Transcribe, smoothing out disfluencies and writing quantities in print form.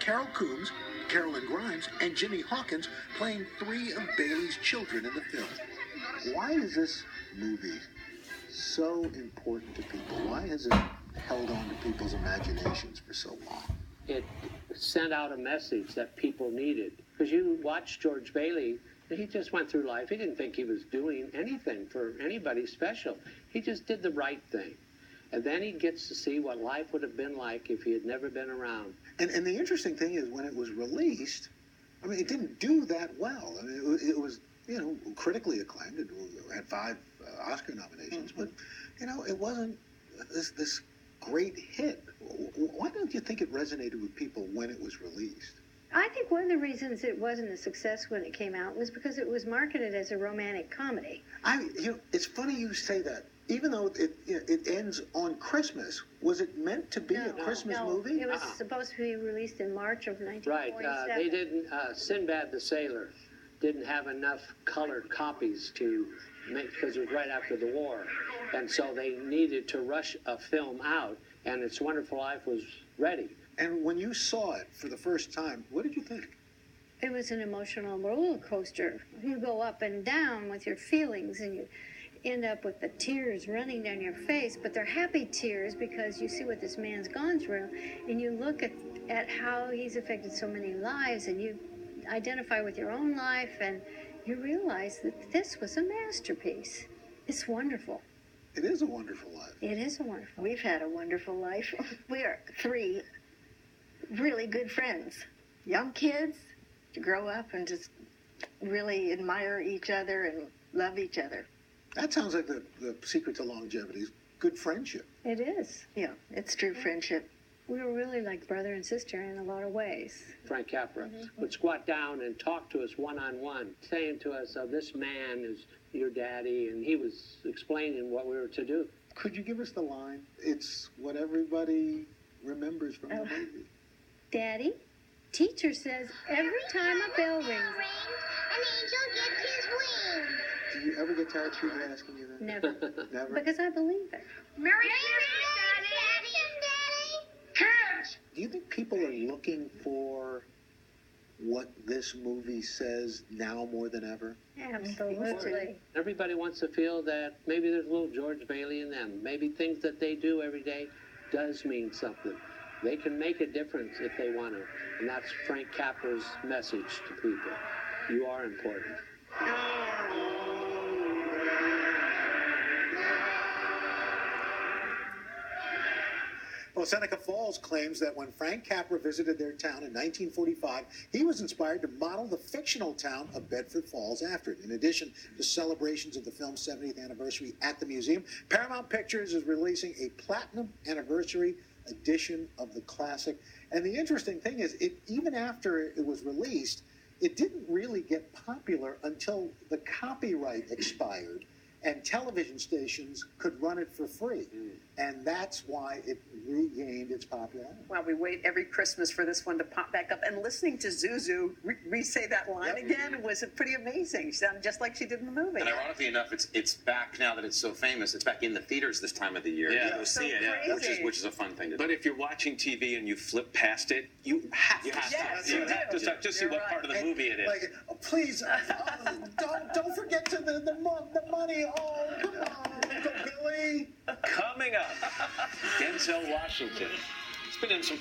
Carol Coombs, Carolyn Grimes, and Jimmy Hawkins playing three of Bailey's children in the film. Why is this movie so important to people? Why has it held on to people's imaginations for so long? It sent out a message that people needed. Because you watch George Bailey, he just went through life. He didn't think he was doing anything for anybody special. He just did the right thing. And then he gets to see what life would have been like if he had never been around. And the interesting thing is, when it was released, I mean, it didn't do that well. I mean, it was, you know, critically acclaimed. It had 5 Oscar nominations, but, you know, it wasn't this great hit. Why don't you think it resonated with people when it was released? I think one of the reasons it wasn't a success when it came out was because it was marketed as a romantic comedy. You know, it's funny you say that. Even though it ends on Christmas, was it meant to be a Christmas movie? It was supposed to be released in March of 1947. Right. They didn't. Sinbad the Sailor didn't have enough colored copies to make, because it was right after the war, and so they needed to rush a film out. And It's Wonderful Life was ready. And when you saw it for the first time, what did you think? It was an emotional roller coaster. You go up and down with your feelings, and you end up with the tears running down your face, but they're happy tears because you see what this man's gone through, and you look at how he's affected so many lives, and you identify with your own life, and you realize that this was a masterpiece. It's wonderful. It is a wonderful life. It is a wonderful. We've had a wonderful life. We are 3 really good friends, young kids to grow up and just really admire each other and love each other. That sounds like the secret to longevity is good friendship. It is. Yeah, it's true friendship. We were really like brother and sister in a lot of ways. Frank Capra would squat down and talk to us one-on-one, saying to us, this man is your daddy, and he was explaining what we were to do. Could you give us the line? It's what everybody remembers from the movie. Daddy, teacher says every time a bell rings. An angel gets his wings. Do you ever get tired of people asking you that? Never. Never? Because I believe it. Merry Christmas, Daddy! Kids! Do you think people are looking for what this movie says now more than ever? Absolutely. Everybody wants to feel that maybe there's a little George Bailey in them. Maybe things that they do every day does mean something. They can make a difference if they want to. And that's Frank Capra's message to people. You are important. Well, Seneca Falls claims that when Frank Capra visited their town in 1945, he was inspired to model the fictional town of Bedford Falls after it. In addition to celebrations of the film's 70th anniversary at the museum, Paramount Pictures is releasing a platinum anniversary edition of the classic. And the interesting thing is, even after it was released, it didn't really get popular until the copyright expired and television stations could run it for free. And that's why it regained its popularity. Well, we wait every Christmas for this one to pop back up. And listening to Zuzu re-say that line again was pretty amazing. She sounded just like she did in the movie. And ironically enough, it's back now that it's so famous. It's back in the theaters this time of the year. Yeah, you go see it, crazy. which is a fun thing to do. But if you're watching TV and you flip past it, you have to stop. Yes, you do. Just see what part of the movie it is. Like, please, don't forget to the money. Oh, come on, Uncle Billy. Coming up, Denzel Washington. He's been in some